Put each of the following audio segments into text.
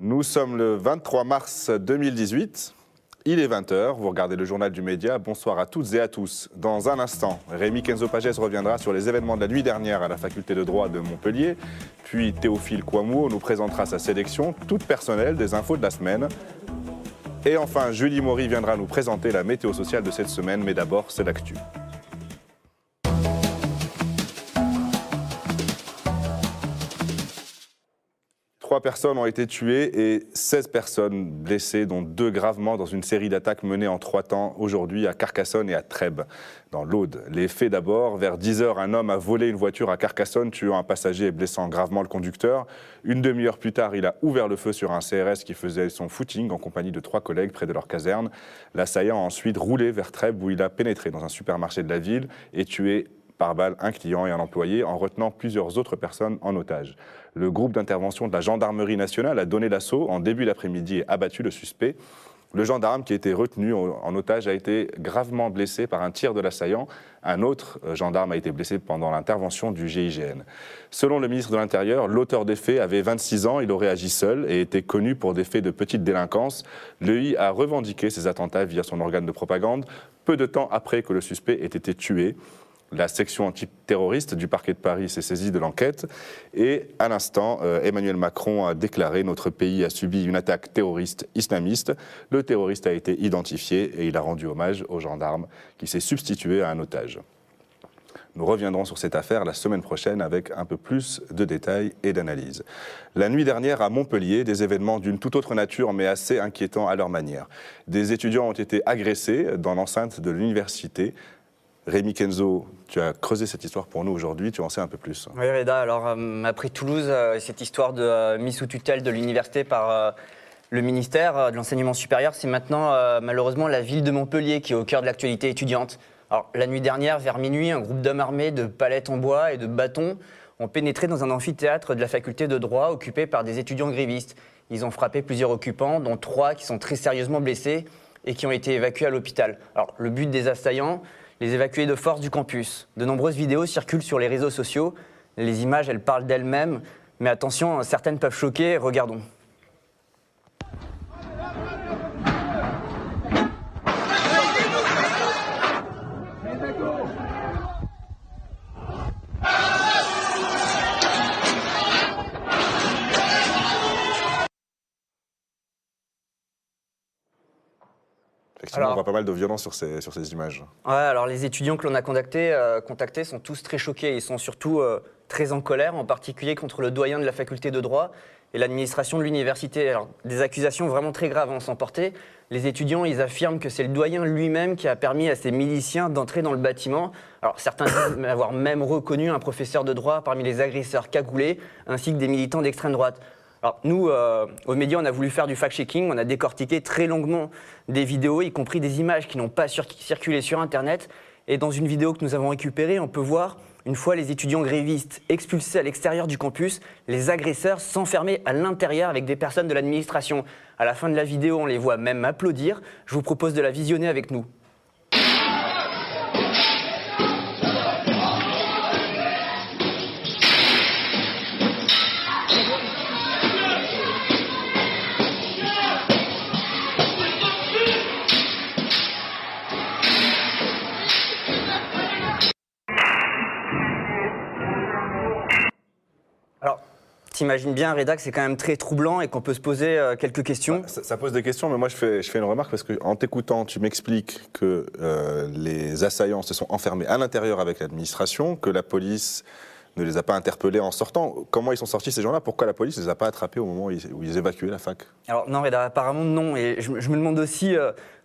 Nous sommes le 23 mars 2018. Il est 20h, vous regardez le journal du média. Bonsoir à toutes et à tous. Dans un instant, Rémi Kenzo-Pagès reviendra sur les événements de la nuit dernière à la faculté de droit de Montpellier. Puis Théophile Kouamouo nous présentera sa sélection toute personnelle des infos de la semaine. Et enfin, Julie Maury viendra nous présenter la météo sociale de cette semaine. Mais d'abord, c'est l'actu. 3 personnes ont été tuées et 16 personnes blessées, dont 2 gravement dans une série d'attaques menées en 3 temps aujourd'hui à Carcassonne et à Trèbes, dans l'Aude. Les faits d'abord, vers 10h, un homme a volé une voiture à Carcassonne, tuant un passager et blessant gravement le conducteur. Une demi-heure plus tard, il a ouvert le feu sur un CRS qui faisait son footing en compagnie de 3 collègues près de leur caserne. L'assaillant a ensuite roulé vers Trèbes où il a pénétré dans un supermarché de la ville et tué par balle un client et un employé en retenant plusieurs autres personnes en otage. Le groupe d'intervention de la gendarmerie nationale a donné l'assaut en début d'après-midi et abattu le suspect. Le gendarme qui a été retenu en otage a été gravement blessé par un tir de l'assaillant. Un autre gendarme a été blessé pendant l'intervention du GIGN. Selon le ministre de l'Intérieur, l'auteur des faits avait 26 ans, il aurait agi seul et était connu pour des faits de petite délinquance. L'EI a revendiqué ces attentats via son organe de propagande, peu de temps après que le suspect ait été tué. La section antiterroriste du parquet de Paris s'est saisie de l'enquête et à l'instant, Emmanuel Macron a déclaré « Notre pays a subi une attaque terroriste islamiste ». Le terroriste a été identifié et il a rendu hommage au gendarme qui s'est substitué à un otage. Nous reviendrons sur cette affaire la semaine prochaine avec un peu plus de détails et d'analyses. La nuit dernière à Montpellier, des événements d'une toute autre nature mais assez inquiétants à leur manière. Des étudiants ont été agressés dans l'enceinte de l'université. Rémi Kenzo, tu as creusé cette histoire pour nous aujourd'hui, tu en sais un peu plus. Oui Reda, alors après Toulouse, cette histoire de mise sous tutelle de l'université par le ministère de l'enseignement supérieur, c'est maintenant malheureusement la ville de Montpellier qui est au cœur de l'actualité étudiante. Alors la nuit dernière, vers minuit, un groupe d'hommes armés de palettes en bois et de bâtons ont pénétré dans un amphithéâtre de la faculté de droit occupé par des étudiants grévistes. Ils ont frappé plusieurs occupants, dont 3 qui sont très sérieusement blessés et qui ont été évacués à l'hôpital. Alors le but des assaillants, les évacuer de force du campus. De nombreuses vidéos circulent sur les réseaux sociaux. Les images, elles parlent d'elles-mêmes. Mais attention, certaines peuvent choquer. Regardons. Effectivement, on voit pas mal de violence sur ces images. Ouais, alors les étudiants que l'on a contactés sont tous très choqués. Ils sont surtout très en colère, en particulier contre le doyen de la faculté de droit et l'administration de l'université. Alors, des accusations vraiment très graves en sont portées. Les étudiants, ils affirment que c'est le doyen lui-même qui a permis à ces miliciens d'entrer dans le bâtiment. Alors, certains disent avoir même reconnu un professeur de droit parmi les agresseurs cagoulés, ainsi que des militants d'extrême droite. Alors nous, aux médias, on a voulu faire du fact-checking, on a décortiqué très longuement des vidéos, y compris des images qui n'ont pas circulé sur Internet. Et dans une vidéo que nous avons récupérée, on peut voir, une fois les étudiants grévistes expulsés à l'extérieur du campus, les agresseurs s'enfermer à l'intérieur avec des personnes de l'administration. À la fin de la vidéo, on les voit même applaudir. Je vous propose de la visionner avec nous. Alors, t'imagines bien, Reda, que c'est quand même très troublant et qu'on peut se poser quelques questions. Ça pose des questions, mais moi je fais une remarque parce qu'en t'écoutant, tu m'expliques que les assaillants se sont enfermés à l'intérieur avec l'administration, que la police ne les a pas interpellés en sortant. Comment ils sont sortis ces gens-là? Pourquoi la police ne les a pas attrapés au moment où ils évacuaient la fac? Alors non, Reda, apparemment non. Et je me demande aussi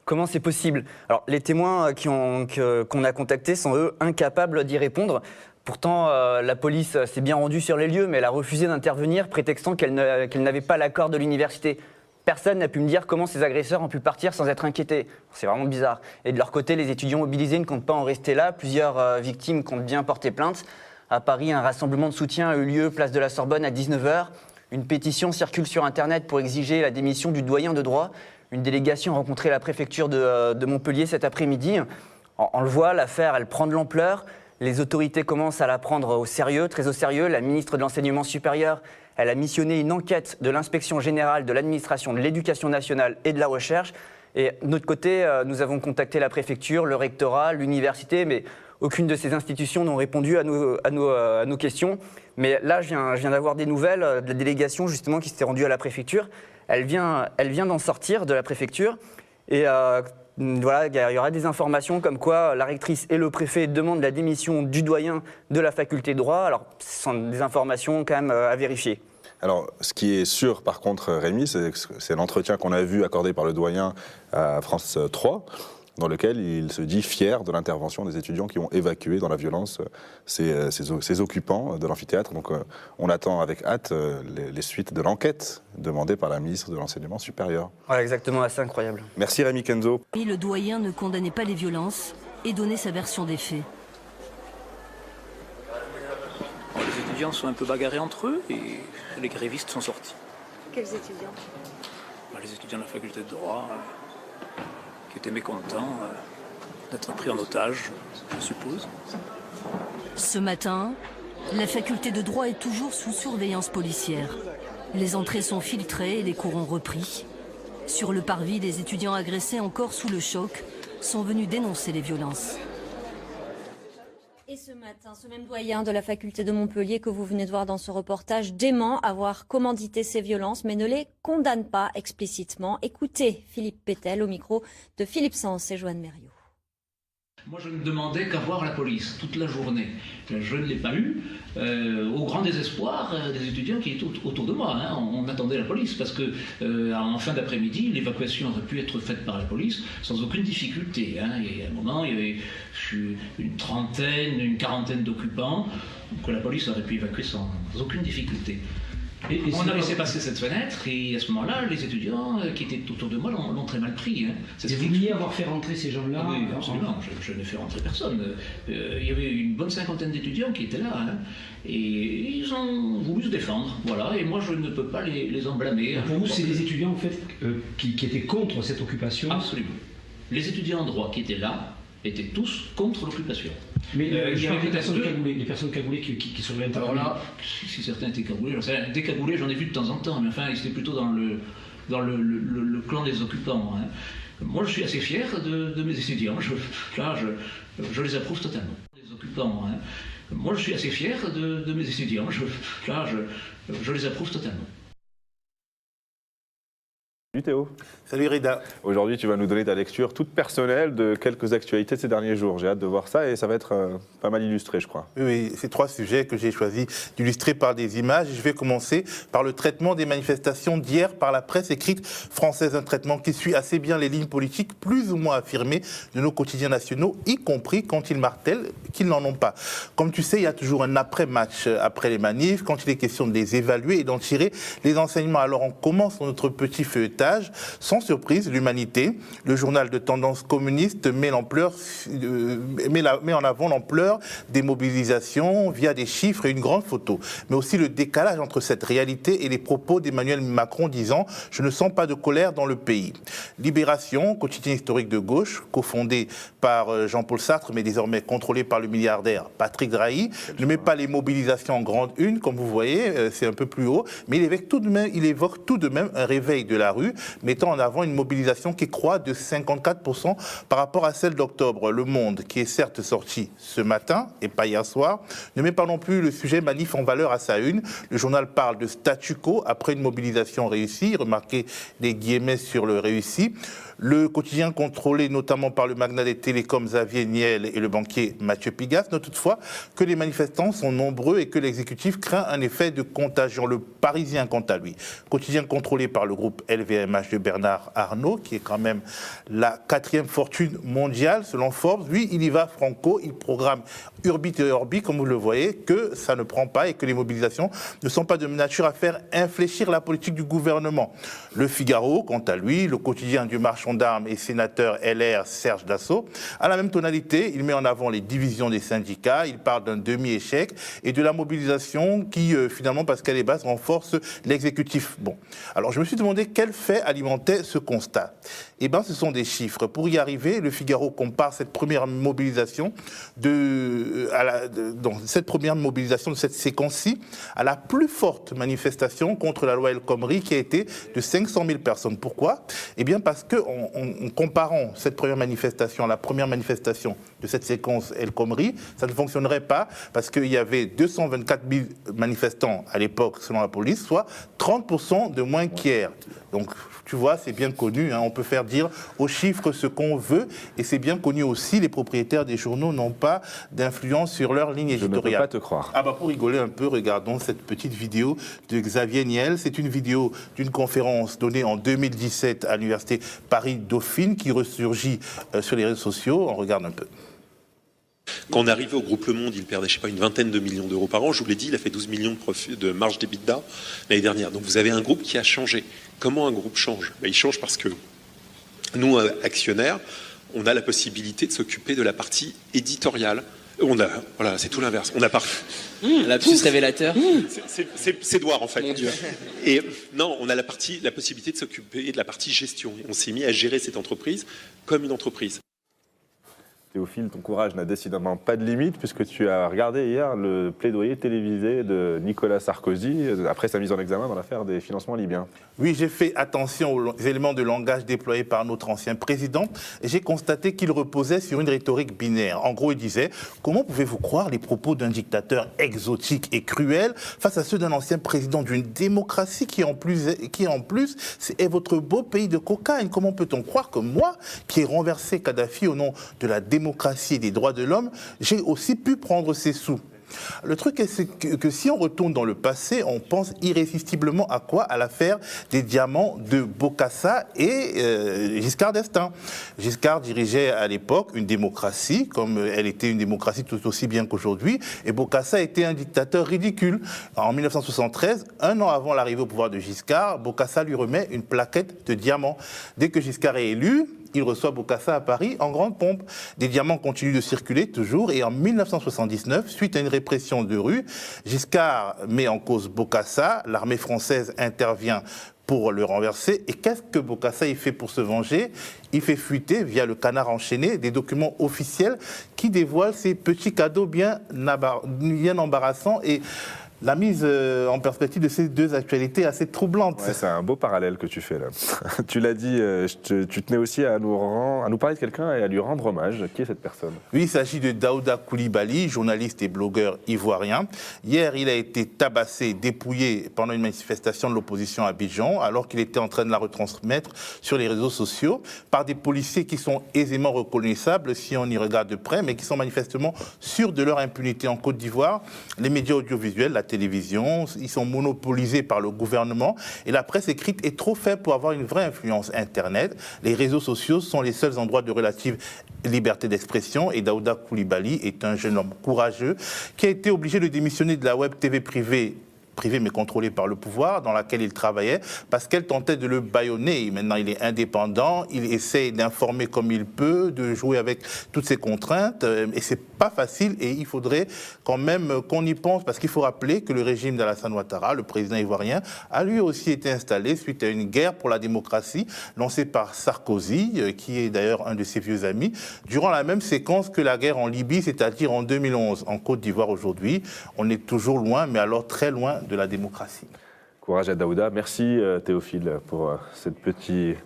comment c'est possible. Alors les témoins qu'on a contactés sont eux incapables d'y répondre. Pourtant, la police s'est bien rendue sur les lieux, mais elle a refusé d'intervenir, prétextant qu'elle n'avait pas l'accord de l'université. Personne n'a pu me dire comment ces agresseurs ont pu partir sans être inquiétés. C'est vraiment bizarre. Et de leur côté, les étudiants mobilisés ne comptent pas en rester là. Plusieurs victimes comptent bien porter plainte. À Paris, un rassemblement de soutien a eu lieu place de la Sorbonne à 19h. Une pétition circule sur Internet pour exiger la démission du doyen de droit. Une délégation a rencontré la préfecture de Montpellier cet après-midi. On le voit, l'affaire, elle prend de l'ampleur. les autorités commencent à la prendre au sérieux, très au sérieux. La ministre de l'Enseignement supérieur, elle a missionné une enquête de l'Inspection générale de l'administration de l'éducation nationale et de la recherche. Et de notre côté, nous avons contacté la préfecture, le rectorat, l'université, mais aucune de ces institutions n'ont répondu à nos questions. Mais là, je viens d'avoir des nouvelles de la délégation justement qui s'était rendue à la préfecture. Elle vient d'en sortir de la préfecture. Et voilà, il y aura des informations comme quoi la rectrice et le préfet demandent la démission du doyen de la faculté de droit. Alors, ce sont des informations quand même à vérifier. Alors, ce qui est sûr, par contre, Rémi, c'est l'entretien qu'on a vu accordé par le doyen à France 3, dans lequel il se dit fier de l'intervention des étudiants qui ont évacué dans la violence ces occupants de l'amphithéâtre. Donc, on attend avec hâte les suites de l'enquête demandée par la ministre de l'Enseignement supérieur. Voilà, exactement, c'est incroyable. Merci Rémi Kenzo. Et le doyen ne condamnait pas les violences et donnait sa version des faits. Les étudiants sont un peu bagarrés entre eux et les grévistes sont sortis. Quels étudiants? Les étudiants de la faculté de droit qui étaient mécontents d'être pris en otage, je suppose. Ce matin, la faculté de droit est toujours sous surveillance policière. Les entrées sont filtrées et les cours ont repris. Sur le parvis, les étudiants agressés encore sous le choc sont venus dénoncer les violences. Et ce matin, ce même doyen de la faculté de Montpellier que vous venez de voir dans ce reportage dément avoir commandité ces violences, mais ne les condamne pas explicitement. Écoutez Philippe Pétel au micro de Philippe Sens et Joanne Mériot. Moi, je ne demandais qu'à voir la police toute la journée. Je ne l'ai pas eu, au grand désespoir des étudiants qui étaient autour de moi. Hein. On attendait la police parce que en fin d'après-midi, l'évacuation aurait pu être faite par la police sans aucune difficulté. Hein. Et à un moment, il y avait une trentaine, une quarantaine d'occupants que la police aurait pu évacuer sans aucune difficulté. On a laissé passer cette fenêtre et à ce moment-là, les étudiants qui étaient autour de moi l'ont très mal pris. Hein. Et vous vouliez avoir fait rentrer ces gens-là? Oui, absolument. Je n'ai fait rentrer personne. Il y avait une bonne cinquantaine d'étudiants qui étaient là. Hein. Et ils ont voulu se défendre. Voilà. Et moi, je ne peux pas les en blâmer. Pour vous, c'est des étudiants en fait, qui étaient contre cette occupation? Absolument. Les étudiants en droit qui étaient là étaient tous contre l'occupation. Mais il y avait les personnes cagoulées qui sont intervenues. Alors là, si certains étaient cagoulés, décagoulés, j'en ai vu de temps en temps, mais enfin, ils étaient plutôt dans le clan des occupants. Hein. Moi, je suis assez fier de mes étudiants. Je les approuve totalement. Les occupants. Hein. Moi, je suis assez fier de mes étudiants. Je les approuve totalement. Salut Théo. Salut Rida. Aujourd'hui, tu vas nous donner ta lecture toute personnelle de quelques actualités de ces derniers jours. J'ai hâte de voir ça et ça va être pas mal illustré, je crois. Oui, c'est 3 sujets que j'ai choisi d'illustrer par des images. Je vais commencer par le traitement des manifestations d'hier par la presse écrite française. Un traitement qui suit assez bien les lignes politiques plus ou moins affirmées de nos quotidiens nationaux, y compris quand ils martèlent qu'ils n'en ont pas. Comme tu sais, il y a toujours un après-match après les manifs, quand il est question de les évaluer et d'en tirer les enseignements. Alors on commence notre petit feuilletage. Sans surprise, l'Humanité, le journal de tendance communiste, met en avant l'ampleur des mobilisations via des chiffres et une grande photo, mais aussi le décalage entre cette réalité et les propos d'Emmanuel Macron disant « Je ne sens pas de colère dans le pays ». Libération, quotidien historique de gauche, cofondé par Jean-Paul Sartre, mais désormais contrôlé par le milliardaire Patrick Drahi, ne met pas les mobilisations en grande une, comme vous voyez, c'est un peu plus haut, mais il évoque tout de même un réveil de la rue, mettant en avant une mobilisation qui croît de 54% par rapport à celle d'octobre. Le Monde, qui est certes sorti ce matin et pas hier soir, ne met pas non plus le sujet manif en valeur à sa une. Le journal parle de statu quo après une mobilisation réussie. Remarquez les guillemets sur le réussi. Le quotidien contrôlé notamment par le magnat des télécoms Xavier Niel et le banquier Mathieu Pigasse note toutefois que les manifestants sont nombreux et que l'exécutif craint un effet de contagion. Le Parisien, quant à lui, quotidien contrôlé par le groupe LVMH de Bernard Arnault, qui est quand même la 4e fortune mondiale selon Forbes, lui, il y va franco, il programme Urbit et Orbi, comme vous le voyez, que ça ne prend pas et que les mobilisations ne sont pas de nature à faire infléchir la politique du gouvernement. Le Figaro, quant à lui, le quotidien du marchand patron d'armes et sénateur LR Serge Dassault. À la même tonalité, il met en avant les divisions des syndicats, il parle d'un demi-échec et de la mobilisation qui, finalement, Pascal Ebas, renforce l'exécutif. Bon, alors je me suis demandé quel fait alimentait ce constat. Eh bien, ce sont des chiffres. Pour y arriver, Le Figaro compare cette première mobilisation de cette séquence-ci à la plus forte manifestation contre la loi El Khomri qui a été de 500 000 personnes. Pourquoi? Eh bien, parce qu'en comparant cette première manifestation à la première manifestation de cette séquence El Khomri, ça ne fonctionnerait pas parce qu'il y avait 224 000 manifestants à l'époque, selon la police, soit 30% de moins qu'hier. Donc, tu vois, c'est bien connu, hein, on peut faire dire aux chiffres ce qu'on veut, et c'est bien connu aussi, les propriétaires des journaux n'ont pas d'influence sur leur ligne éditoriale. Je ne peux pas te croire. Ah bah pour rigoler un peu, regardons cette petite vidéo de Xavier Niel. C'est une vidéo d'une conférence donnée en 2017 à l'université Paris-Dauphine qui ressurgit sur les réseaux sociaux. On regarde un peu. Quand on est arrivé au groupe Le Monde, il perdait, je sais pas, une vingtaine de millions d'euros par an. Je vous l'ai dit, il a fait 12 millions de marge d'EBITDA l'année dernière. Donc vous avez un groupe qui a changé. Comment un groupe change? Il change parce que nous, actionnaires, on a la possibilité de s'occuper de la partie éditoriale. Voilà, c'est tout l'inverse. On a lapsus révélateur. C'est Edouard en fait. Mon Dieu. Et non, on a la possibilité de s'occuper de la partie gestion. Et on s'est mis à gérer cette entreprise comme une entreprise. Théophile, ton courage n'a décidément pas de limite puisque tu as regardé hier le plaidoyer télévisé de Nicolas Sarkozy après sa mise en examen dans l'affaire des financements libyens. Oui, j'ai fait attention aux éléments de langage déployés par notre ancien président et j'ai constaté qu'il reposait sur une rhétorique binaire. En gros, il disait « Comment pouvez-vous croire les propos d'un dictateur exotique et cruel face à ceux d'un ancien président d'une démocratie qui en plus est votre beau pays de cocaïne? Comment peut-on croire que moi, qui ai renversé Kadhafi au nom de la démocratie et des droits de l'homme, j'ai aussi pu prendre ces sous ?» Le truc est que si on retourne dans le passé, on pense irrésistiblement à quoi? À l'affaire des diamants de Bokassa et Giscard d'Estaing. Giscard dirigeait à l'époque une démocratie, comme elle était une démocratie tout aussi bien qu'aujourd'hui, et Bokassa était un dictateur ridicule. En 1973, un an avant l'arrivée au pouvoir de Giscard, Bokassa lui remet une plaquette de diamants. Dès que Giscard est élu, il reçoit Bokassa à Paris en grande pompe. Des diamants continuent de circuler toujours et en 1979, suite à une répression de rue, Giscard met en cause Bokassa, l'armée française intervient pour le renverser. Et qu'est-ce que Bokassa il fait pour se venger? Il fait fuiter, via le canard enchaîné, des documents officiels qui dévoilent ces petits cadeaux bien embarrassants et la mise en perspective de ces deux actualités assez troublantes. Ouais, c'est un beau parallèle que tu fais là. Tu l'as dit, tu tenais aussi à nous parler de quelqu'un et à lui rendre hommage. Qui est cette personne? Oui, il s'agit de Daouda Coulibaly, journaliste et blogueur ivoirien. Hier, il a été tabassé, dépouillé pendant une manifestation de l'opposition à Abidjan, alors qu'il était en train de la retransmettre sur les réseaux sociaux par des policiers qui sont aisément reconnaissables si on y regarde de près, mais qui sont manifestement sûrs de leur impunité. En Côte d'Ivoire, les médias audiovisuels, la télévision, ils sont monopolisés par le gouvernement et la presse écrite est trop faible pour avoir une vraie influence. Internet, les réseaux sociaux sont les seuls endroits de relative liberté d'expression et Daouda Coulibaly est un jeune homme courageux qui a été obligé de démissionner de la web TV privée mais contrôlée par le pouvoir, dans laquelle il travaillait, parce qu'elle tentait de le bâillonner. Maintenant, il est indépendant, il essaie d'informer comme il peut, de jouer avec toutes ces contraintes, et c'est pas facile, et il faudrait quand même qu'on y pense, parce qu'il faut rappeler que le régime d'Alassane Ouattara, le président ivoirien, a lui aussi été installé suite à une guerre pour la démocratie, lancée par Sarkozy, qui est d'ailleurs un de ses vieux amis, durant la même séquence que la guerre en Libye, c'est-à-dire en 2011. En Côte d'Ivoire aujourd'hui, on est toujours loin, mais alors très loin de la démocratie. Courage à Daouda. Merci Théophile pour cette petite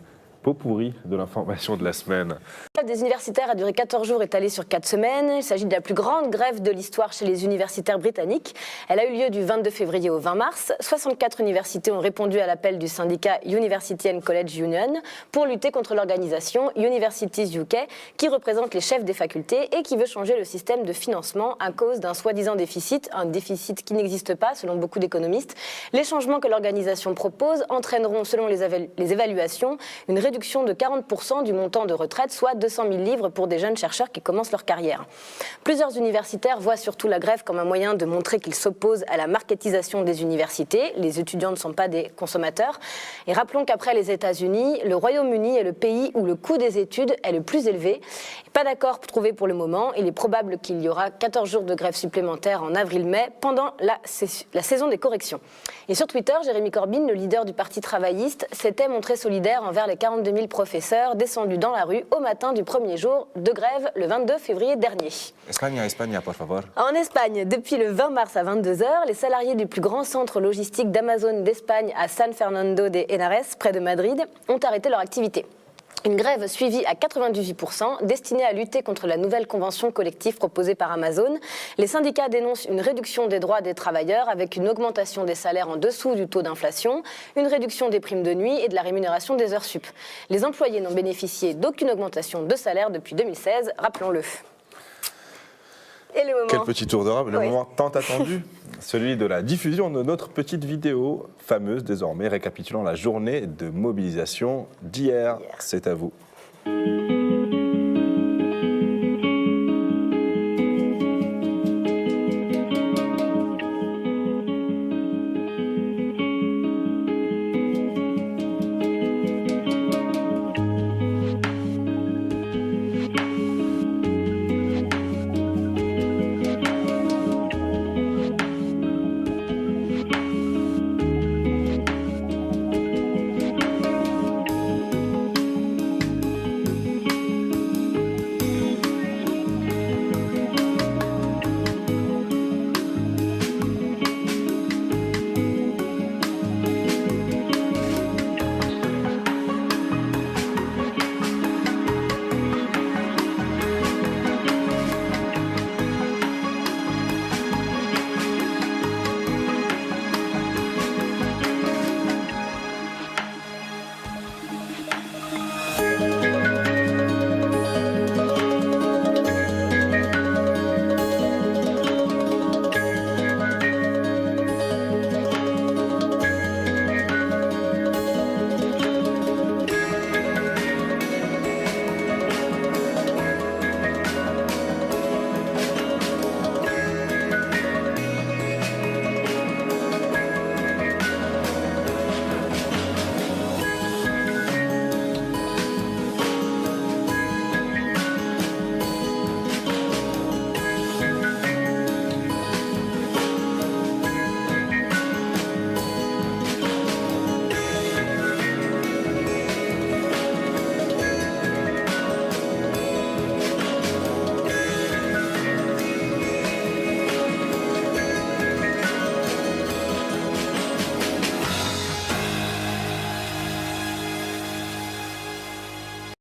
pot pourri de l'information de la semaine. La grève des universitaires a duré 14 jours étalée sur 4 semaines. Il s'agit de la plus grande grève de l'histoire chez les universitaires britanniques. Elle a eu lieu du 22 février au 20 mars. 64 universités ont répondu à l'appel du syndicat University and College Union pour lutter contre l'organisation Universities UK qui représente les chefs des facultés et qui veut changer le système de financement à cause d'un soi-disant déficit, un déficit qui n'existe pas selon beaucoup d'économistes. Les changements que l'organisation propose entraîneront, selon les évaluations, une réduction réduction de 40% du montant de retraite, soit 200 000 livres pour des jeunes chercheurs qui commencent leur carrière. Plusieurs universitaires voient surtout la grève comme un moyen de montrer qu'ils s'opposent à la marketisation des universités. Les étudiants ne sont pas des consommateurs. Et rappelons qu'après les États-Unis, le Royaume-Uni est le pays où le coût des études est le plus élevé. Pas d'accord trouvé pour le moment. Il est probable qu'il y aura 14 jours de grève supplémentaires en avril-mai pendant la saison des corrections. Et sur Twitter, Jérémy Corbyn, le leader du Parti travailliste, s'était montré solidaire envers les 42 000 professeurs descendus dans la rue au matin du premier jour de grève le 22 février dernier. Espagne, por favor. En Espagne, depuis le 20 mars à 22h, les salariés du plus grand centre logistique d'Amazon d'Espagne à San Fernando de Henares, près de Madrid, ont arrêté leur activité. Une grève suivie à 98%, destinée à lutter contre la nouvelle convention collective proposée par Amazon. Les syndicats dénoncent une réduction des droits des travailleurs avec une augmentation des salaires en dessous du taux d'inflation, une réduction des primes de nuit et de la rémunération des heures sup. Les employés n'ont bénéficié d'aucune augmentation de salaire depuis 2016, rappelons-le. Et le moment... Quel petit tour d'Europe, le moment tant attendu, celui de la diffusion de notre petite vidéo fameuse désormais récapitulant la journée de mobilisation d'hier. C'est à vous.